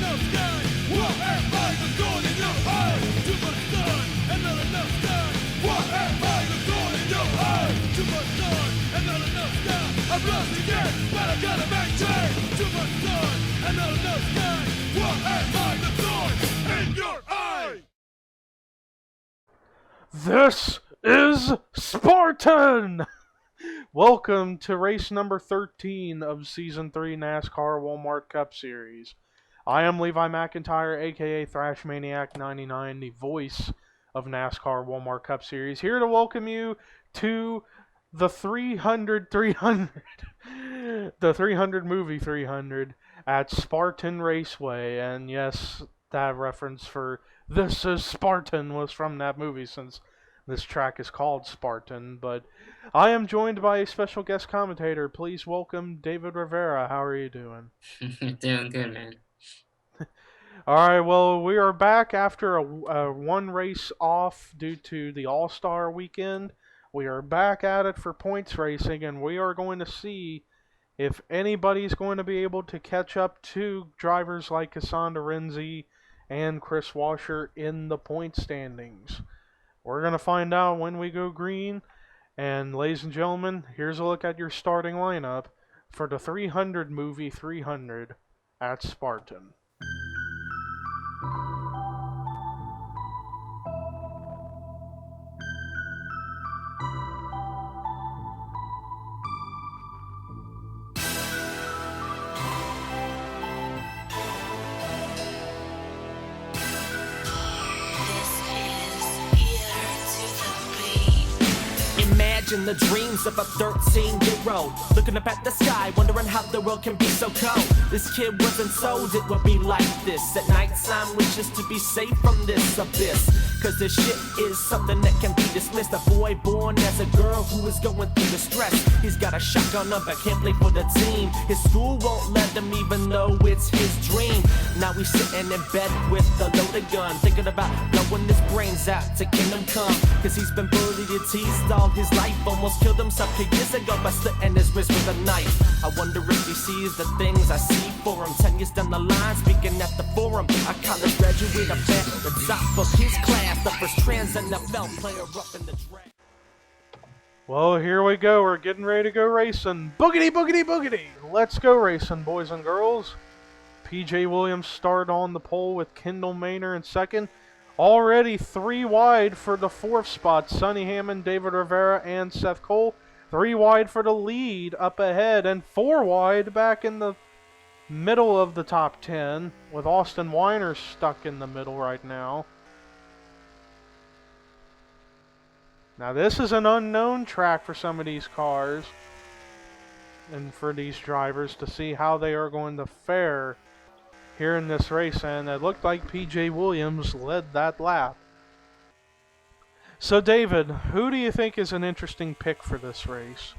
enough sky. What am I the thorn in your eye? Too much sun and not enough sky. What am I the thorn in your eye? Too much sun and not enough sky. I'm lost again, but I gotta maintain. Too much sun and not enough sky. What am I the thorn in your eye? This is Spartan! Welcome to race number 13 of Season 3 NASCAR Walmart Cup Series. I am Levi McIntyre, aka Thrash Maniac 99, the voice of NASCAR Walmart Cup Series, here to welcome you to the 300 movie 300 at Spartan Raceway. And yes, that reference for "This is Spartan" was from that movie, since this track is called Spartan. But I am joined by a special guest commentator. Please welcome David Rivera. How are you doing? Doing good, man. Alright, well, we are back after a one race off due to the All-Star weekend. We are back at it for points racing, and we are going to see if anybody's going to be able to catch up to drivers like Cassandra Renzi and Chris Washer in the point standings. We're going to find out when we go green. And ladies and gentlemen, here's a look at your starting lineup for the 300 movie 300 at Spartan. Imagine the dreams of a 13-year-old looking up at the sky, wondering how the world can be so cold. This kid wasn't told it would be like this. At nighttime wishes to be safe from this abyss, cause this shit is something that can be dismissed. A boy born as a girl who is going through the stress. He's got a shotgun up but can't play for the team. His school won't let him even know it's his dream. Now he's sitting in bed with a loaded gun, thinking about blowing his brains out to kingdom come. Cause he's been bullied and teased all his life. Almost killed himself 2 years ago by slitting his wrist with a knife. I wonder if he sees the things I see for him. 10 years down the line, speaking at the forum. A college graduate up at the top of his class, the first trans NFL player up in the draft. Well, here we go. We're getting ready to go racing. Boogity, boogity, boogity. Let's go racing, boys and girls. PJ Williams start on the pole with Kendall Maynor in second. Already 3 wide for the 4th spot. Sonny Hammond, David Rivera, and Seth Cole. 3 wide for the lead up ahead. And 4 wide back in the middle of the top 10, with Austin Weiner stuck in the middle right now. Now this is an unknown track for some of these cars and for these drivers to see how they are going to fare here in this race, and it looked like PJ Williams led that lap. So David, who do you think is an interesting pick for this race?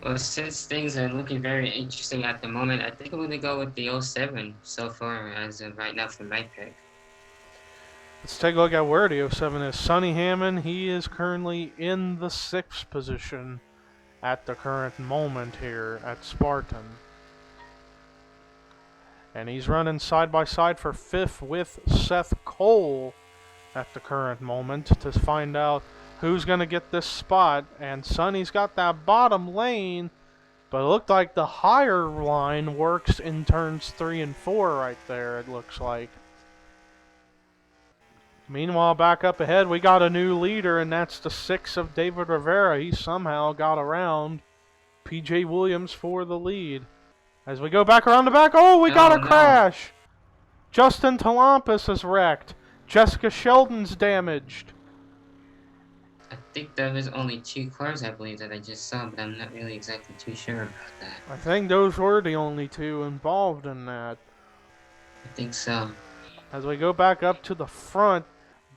Well, since things are looking very interesting at the moment, I think I'm going to go with the 07 so far as of right now for my pick. Let's take a look at where the 07 is. Sonny Hammond, he is currently in the 6th position at the current moment here at Spartan. And he's running side by side for 5th with Seth Cole at the current moment to find out who's going to get this spot. And Sonny's got that bottom lane, but it looked like the higher line works in turns 3 and 4 right there, it looks like. Meanwhile, back up ahead, we got a new leader, and that's the 6 of David Rivera. He somehow got around PJ Williams for the lead. As we go back around the back, oh, we got a crash! Justin Talampis is wrecked. Jessica Sheldon's damaged. I think there was only 2 cars, I believe, that I just saw, but I'm not really exactly too sure about that. I think those were the only 2 involved in that. I think so. As we go back up to the front,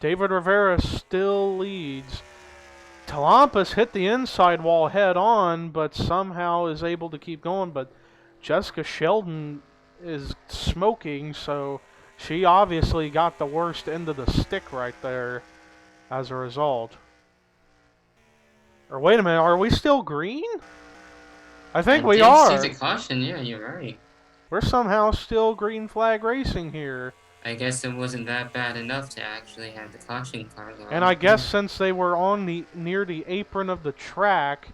David Rivera still leads. Talampis hit the inside wall head on, but somehow is able to keep going. But Jessica Sheldon is smoking, so she obviously got the worst end of the stick right there as a result. Or wait a minute, are we still green? I think we are. I did see the caution, yeah, you're right. We're somehow still green flag racing here. I guess it wasn't that bad enough to actually have the caution car go And out. I guess since they were on near the apron of the track,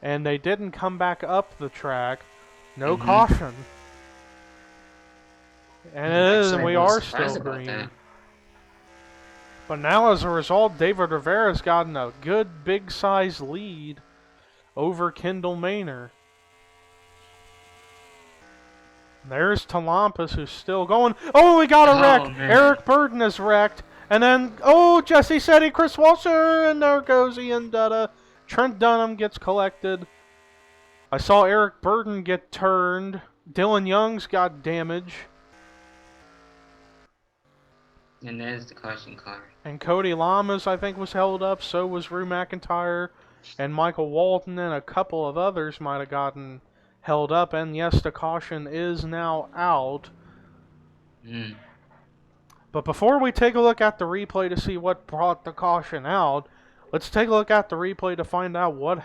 and they didn't come back up the track, no caution. And it is, and we are still green. That. But now, as a result, David Rivera's gotten a good big size lead over Kendall Maynor. There's Talampus, who's still going. Oh, we got a wreck. Man. Eric Burden is wrecked. And then, oh, Jesse Setti, Chris Walser, and there goes Ian Dutta. Trent Dunham gets collected. I saw Eric Burden get turned. Dylan Young's got damage. And there's the caution car. And Cody Lamas, I think, was held up. So was Rue McIntyre. And Michael Walton and a couple of others might have gotten held up. And yes, the caution is now out. But before we take a look at the replay to see what brought the caution out, let's take a look at the replay to find out what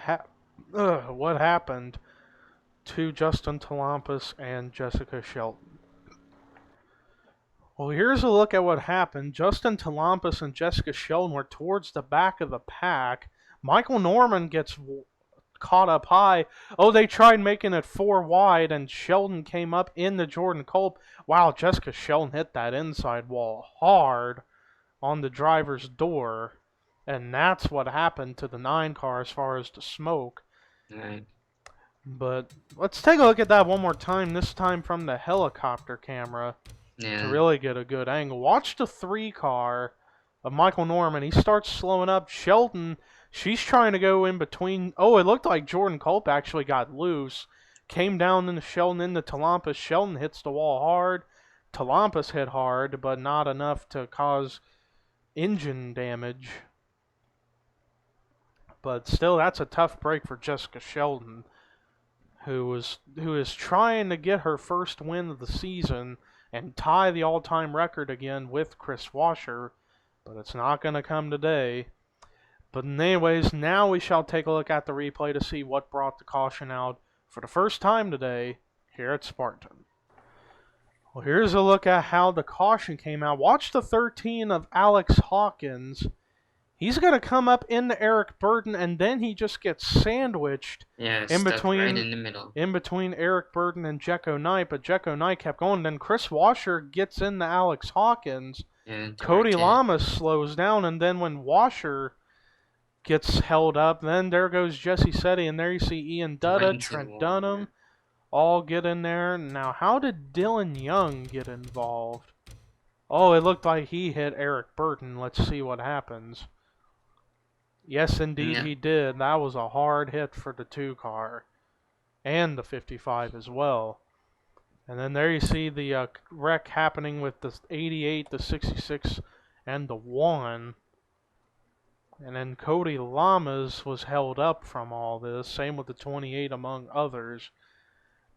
happened to Justin Talampus and Jessica Shelton. Well, here's a look at what happened. Justin Talampus and Jessica Shelton were towards the back of the pack. Michael Norman gets caught up high. Oh, they tried making it 4 wide, and Shelton came up into Jordan Culp. Wow, Jessica Shelton hit that inside wall hard on the driver's door. And that's what happened to the 9 car as far as the smoke. Right. But let's take a look at that one more time, this time from the helicopter camera. Yeah. To really get a good angle. Watch the 3 car of Michael Norman. He starts slowing up. Shelton, she's trying to go in between. Oh, it looked like Jordan Culp actually got loose. Came down into Shelton, into Talampus. Shelton hits the wall hard. Talampus hit hard, but not enough to cause engine damage. But still, that's a tough break for Jessica Shelton, who is trying to get her first win of the season and tie the all-time record again with Chris Washer, but it's not going to come today. But anyways, now we shall take a look at the replay to see what brought the caution out for the first time today here at Spartan. Well, here's a look at how the caution came out. Watch the 13 of Alex Hawkins. He's going to come up into Eric Burden, and then he just gets sandwiched in between, right in the middle. In between Eric Burden and Jekko Knight, but Jekko Knight kept going. Then Chris Washer gets into Alex Hawkins. Cody Lamas slows down, and then when Washer gets held up, then there goes Jesse Setti, and there you see Ian Dutta, Trent Dunham, all get in there. Now, how did Dylan Young get involved? Oh, it looked like he hit Eric Burden. Let's see what happens. Yes, indeed, he did. That was a hard hit for the 2 car and the 55 as well. And then there you see the wreck happening with the 88, the 66, and the 1. And then Cody Lamas was held up from all this. Same with the 28, among others.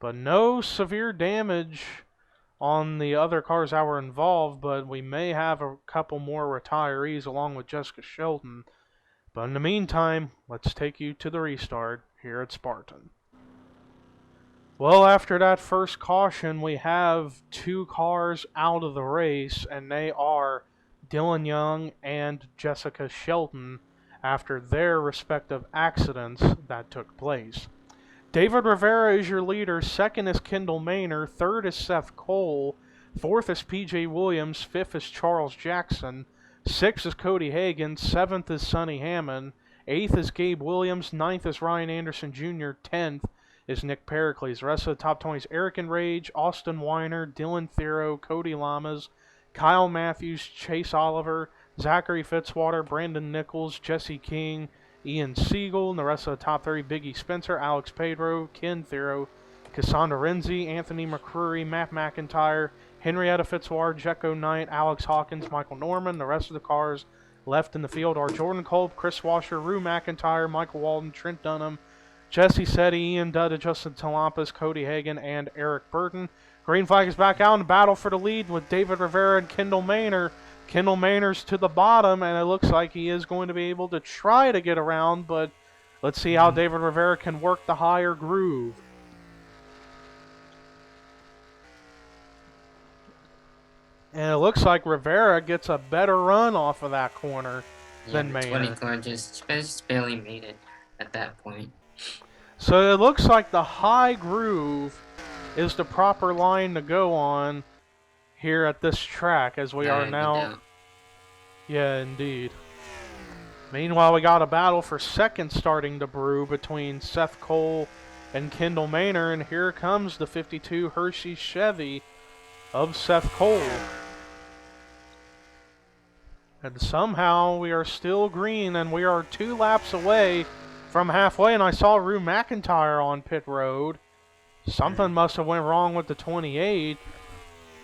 But no severe damage on the other cars that were involved, but we may have a couple more retirees along with Jessica Shelton. But in the meantime, let's take you to the restart here at Spartan. Well, after that first caution, we have 2 cars out of the race, and they are Dylan Young and Jessica Shelton after their respective accidents that took place. David Rivera is your leader. 2nd is Kendall Maynor. 3rd is Seth Cole. 4th is PJ Williams. 5th is Charles Jackson. 6th is Cody Hagan. 7th is Sonny Hammond. 8th is Gabe Williams. 9th is Ryan Anderson Jr. 10th is Nick Pericles. The rest of the top 20 is Eric Enrage, Austin Weiner, Dylan Thero, Cody Lamas, Kyle Matthews, Chase Oliver, Zachary Fitzwater, Brandon Nichols, Jesse King, Ian Siegel, and the rest of the top 30, Biggie Spencer, Alex Pedro, Ken Thero, Cassandra Renzi, Anthony McCreary, Matt McIntyre, Henrietta Fitzwater, Jekko Knight, Alex Hawkins, Michael Norman. The rest of the cars left in the field are Jordan Culp, Chris Washer, Rue McIntyre, Michael Walden, Trent Dunham, Jesse Setti, Ian Dutta, Justin Talampus, Cody Hagan, and Eric Burden. Green flag is back out in battle for the lead with David Rivera and Kendall Maynor. Kendall Maynor's to the bottom, and it looks like he is going to be able to try to get around, but let's see how David Rivera can work the higher groove. And it looks like Rivera gets a better run off of that corner than the 20 Maynard. car just barely made it at that point. So it looks like the high groove is the proper line to go on here at this track as we are now. Yeah, indeed. Meanwhile, we got a battle for second starting to brew between Seth Cole and Kendall Maynard, and here comes the 52 Hershey Chevy of Seth Cole. And somehow we are still green, and we are 2 laps away from halfway, and I saw Rue McIntyre on pit road. Something must have went wrong with the 28,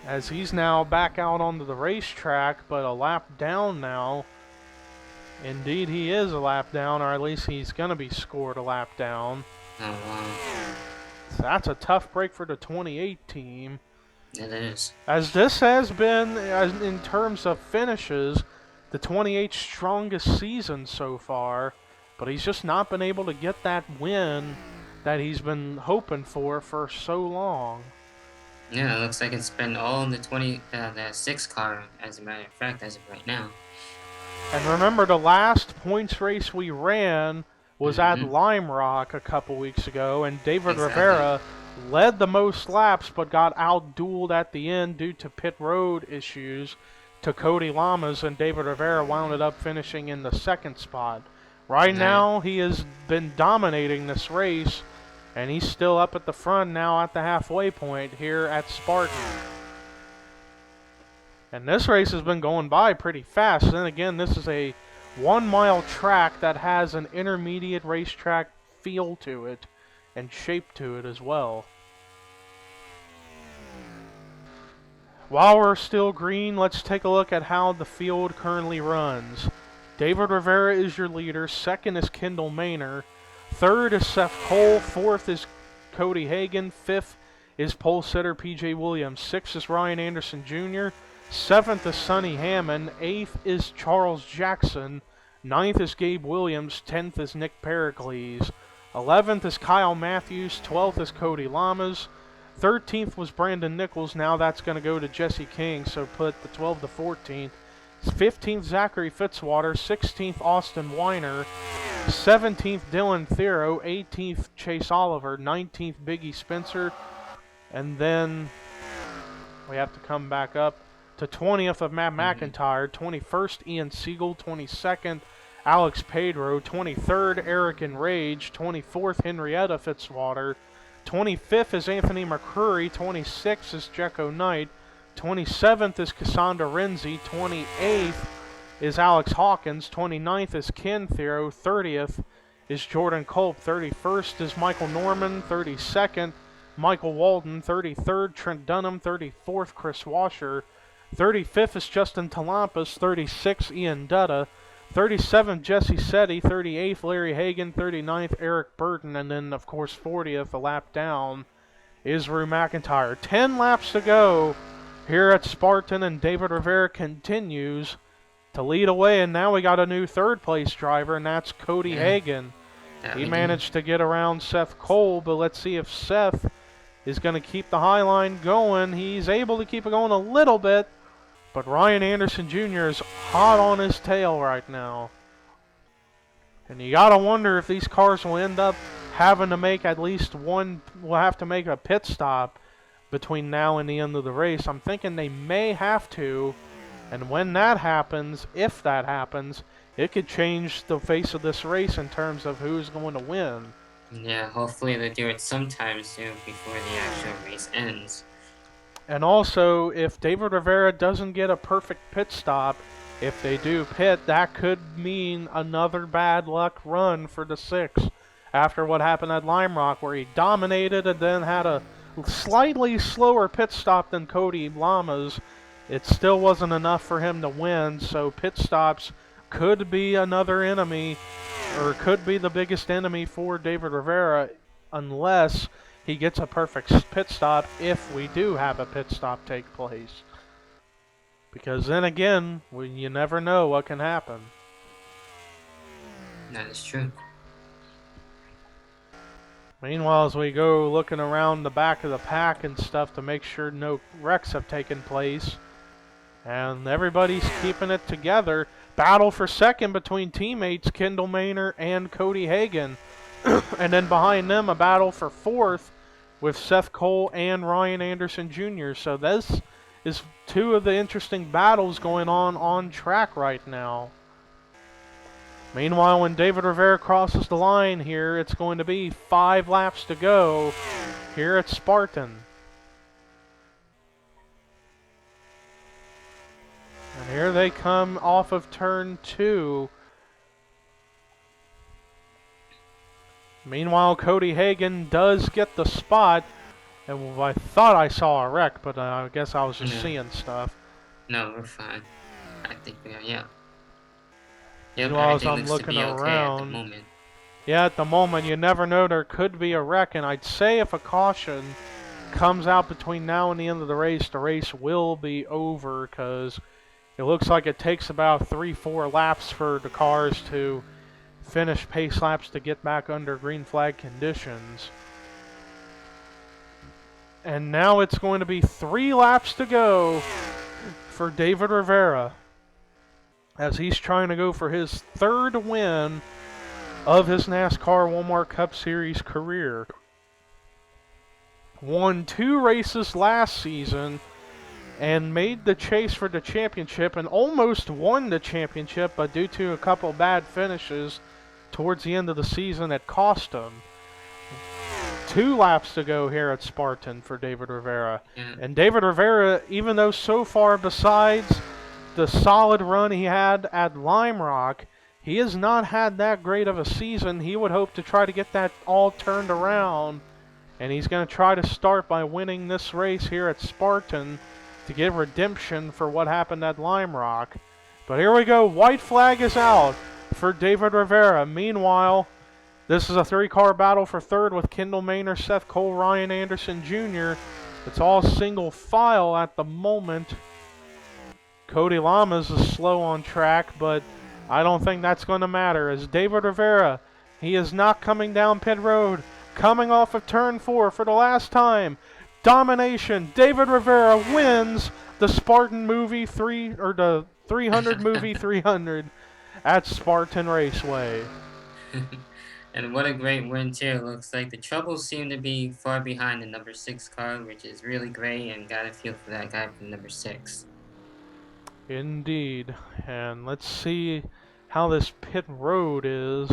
as he's now back out onto the racetrack, but a lap down now. Indeed, he is a lap down, or at least he's going to be scored a lap down. Oh, wow. So that's a tough break for the 28 team. It is. As this has been, in terms of finishes, the 28's strongest season so far, but he's just not been able to get that win that he's been hoping for so long. Yeah, it looks like it's been all in the 6 car, as a matter of fact, as of right now. And remember, the last points race we ran was at Lime Rock a couple weeks ago, and David Rivera led the most laps but got outdueled at the end due to pit road issues to Cody Lamas, and David Rivera wound up finishing in the second spot. Right now, he has been dominating this race, and he's still up at the front now at the halfway point here at Spartan. And this race has been going by pretty fast. Then again, this is a 1-mile track that has an intermediate racetrack feel to it and shape to it as well. While we're still green, let's take a look at how the field currently runs. David Rivera is your leader. Second is Kendall Maynard. Third is Seth Cole. Fourth is Cody Hagan. Fifth is pole sitter PJ Williams. Sixth is Ryan Anderson Jr. Seventh is Sonny Hammond. Eighth is Charles Jackson. Ninth is Gabe Williams. 10th is Nick Pericles. 11th is Kyle Matthews. 12th is Cody Lamas. 13th was Brandon Nichols. Now that's going to go to Jesse King, so put the 12 to 14th. 15th, Zachary Fitzwater. 16th, Austin Weiner. 17th, Dylan Thero. 18th, Chase Oliver. 19th, Biggie Spencer. And then we have to come back up to 20th of Matt McIntyre. 21st, Ian Siegel. 22nd, Alex Pedro. 23rd, Eric Enrage. 24th, Henrietta Fitzwater. 25th is Anthony McCrory. 26th is Jecko Knight. 27th is Cassandra Renzi. 28th is Alex Hawkins. 29th is Ken Thero. 30th is Jordan Culp. 31st is Michael Norman. 32nd, Michael Walden. 33rd, Trent Dunham. 34th, Chris Washer. 35th is Justin Talampas. 36th, Ian Dutta. 37th, Jesse Setti. 38th, Larry Hagan. 39th, Eric Burton. And then, of course, 40th, a lap down, is Rue McIntyre. 10 laps to go here at Spartan, and David Rivera continues to lead away. And now we got a new third-place driver, and that's Cody Hagan. He managed to get around Seth Cole, but let's see if Seth is going to keep the high line going. He's able to keep it going a little bit, but Ryan Anderson Jr. is hot on his tail right now. And you got to wonder if these cars will end up having to make at least one, will have to make a pit stop between now and the end of the race. I'm thinking they may have to, and when that happens, if that happens, it could change the face of this race in terms of who's going to win. Yeah, hopefully they do it sometime soon before the actual race ends. And also, if David Rivera doesn't get a perfect pit stop, if they do pit, that could mean another bad luck run for the 6 after what happened at Lime Rock, where he dominated and then had a slightly slower pit stop than Cody Lamas. It still wasn't enough for him to win, so pit stops could be another enemy, or could be the biggest enemy for David Rivera, unless he gets a perfect pit stop, if we do have a pit stop take place. Because then again, you never know what can happen. That is true. Meanwhile, as we go looking around the back of the pack and stuff to make sure no wrecks have taken place, And everybody's keeping it together. Battle for second between teammates Kendall Maynor and Cody Hagan. And then behind them, a battle for fourth with Seth Cole and Ryan Anderson Jr. So this is two of the interesting battles going on track right now. Meanwhile, when David Rivera crosses the line here, it's going to be 5 laps to go here at Spartan. And here they come off of turn 2. Meanwhile, Cody Hagan does get the spot. And I thought I saw a wreck, but I guess I was just seeing stuff. No, we're fine. I think we are, yeah. Yep, Meanwhile, as everything I'm looks to looking be okay around, at the moment. yeah, at the moment, you never know, there could be a wreck. And I'd say if a caution comes out between now and the end of the race will be over, because it looks like it takes about 3-4 laps for the cars to finish pace laps to get back under green flag conditions. And now it's going to be 3 laps to go for David Rivera, as he's trying to go for his 3rd win of his NASCAR Walmart Cup Series career. Won 2 races last season and made the chase for the championship and almost won the championship, but due to a couple bad finishes towards the end of the season, it cost him. 2 laps to go here at Spartan for David Rivera. And David Rivera, even though so far besides the solid run he had at Lime Rock, he has not had that great of a season. He would hope to try to get that all turned around, and he's going to try to start by winning this race here at Spartan to get redemption for what happened at Lime Rock. But here we go. White flag is out for David Rivera. Meanwhile, this is a 3-car battle for 3rd with Kendall Maynor, Seth Cole, Ryan Anderson Jr. It's all single file at the moment. Cody Lamas is slow on track, but I don't think that's going to matter, as David Rivera, he is not coming down pit road, coming off of turn 4 for the last time. Domination. David Rivera wins the Spartan movie 3, or the 300 movie 300 at Spartan Raceway. And what a great win, too. Looks like the troubles seem to be far behind the number 6 car, which is really great, and got a feel for that guy from number 6. Indeed. And let's see how this pit road is.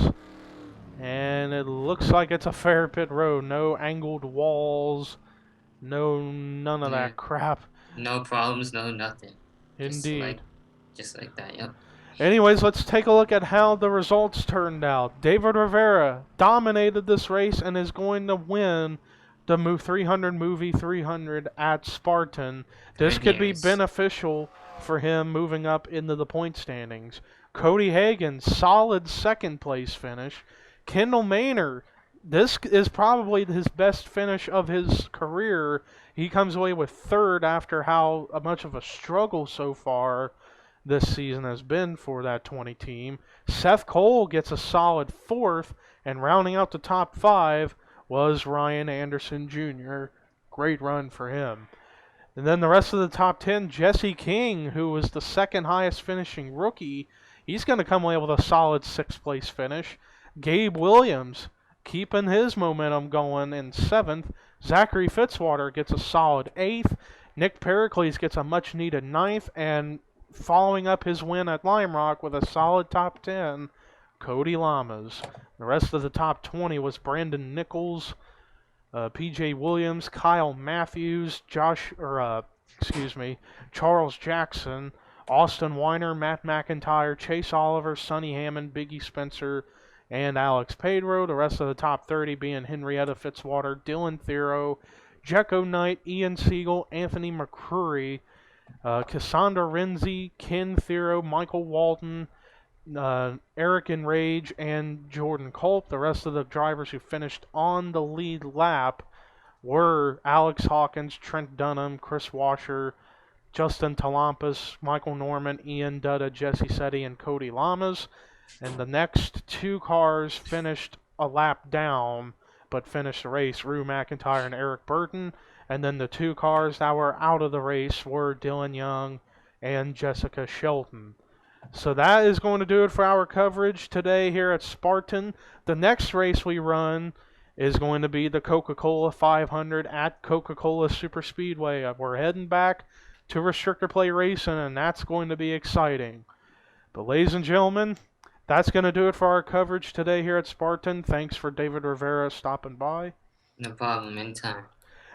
And it looks like it's a fair pit road. No angled walls. None of that crap. No problems, no nothing. Indeed. Just like that, yep. Anyways, let's take a look at how the results turned out. David Rivera dominated this race and is going to win the 300 movie 300 at Spartan. This could be beneficial for him moving up into the point standings. Cody Hagan, solid 2nd place finish. Kendall Maynor, this is probably his best finish of his career. He comes away with 3rd after how much of a struggle so far this season has been for that 20 team. Seth Cole gets a solid 4th, and rounding out the top 5 was Ryan Anderson Jr. Great run for him. And then the rest of the top 10, Jesse King, who was the 2nd highest finishing rookie, he's going to come away with a solid 6th place finish. Gabe Williams keeping his momentum going in 7th. Zachary Fitzwater gets a solid 8th. Nick Pericles gets a much needed 9th, and following up his win at Lime Rock with a solid top 10, Cody Lamas. The rest of the top 20 was Brandon Nichols, P.J. Williams, Kyle Matthews, Charles Jackson, Austin Weiner, Matt McIntyre, Chase Oliver, Sonny Hammond, Biggie Spencer, and Alex Pedro. The rest of the top 30 being Henrietta Fitzwater, Dylan Thero, Jecko Knight, Ian Siegel, Anthony McCrory, Cassandra Renzi, Ken Thero, Michael Walton, Eric Enrage, and Jordan Culp. The rest of the drivers who finished on the lead lap were Alex Hawkins, Trent Dunham, Chris Washer, Justin Talampas, Michael Norman, Ian Dutta, Jesse Setti, and Cody Lamas. And the next 2 cars finished a lap down, but finished the race, Rue McIntyre and Eric Burton. And then the 2 cars that were out of the race were Dylan Young and Jessica Shelton. So that is going to do it for our coverage today here at Spartan. The next race we run is going to be the Coca-Cola 500 at Coca-Cola Superspeedway. We're heading back to restrictor plate racing, and that's going to be exciting. But ladies and gentlemen, that's going to do it for our coverage today here at Spartan. Thanks for David Rivera stopping by. No problem, anytime.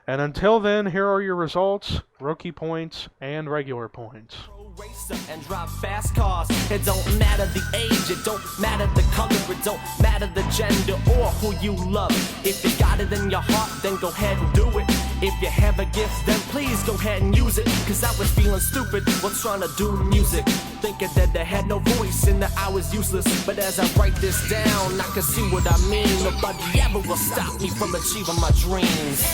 And until then, here are your results, rookie points, and regular points. Racer and drive fast cars. It don't matter the age, it don't matter the color, it don't matter the gender or who you love. If you got it in your heart, then go ahead and do it. If you have a gift, then please go ahead and use it. Cause I was feeling stupid while trying to do music, thinking that I had no voice and that I was useless. But as I write this down, I can see what I mean. Nobody ever will stop me from achieving my dreams.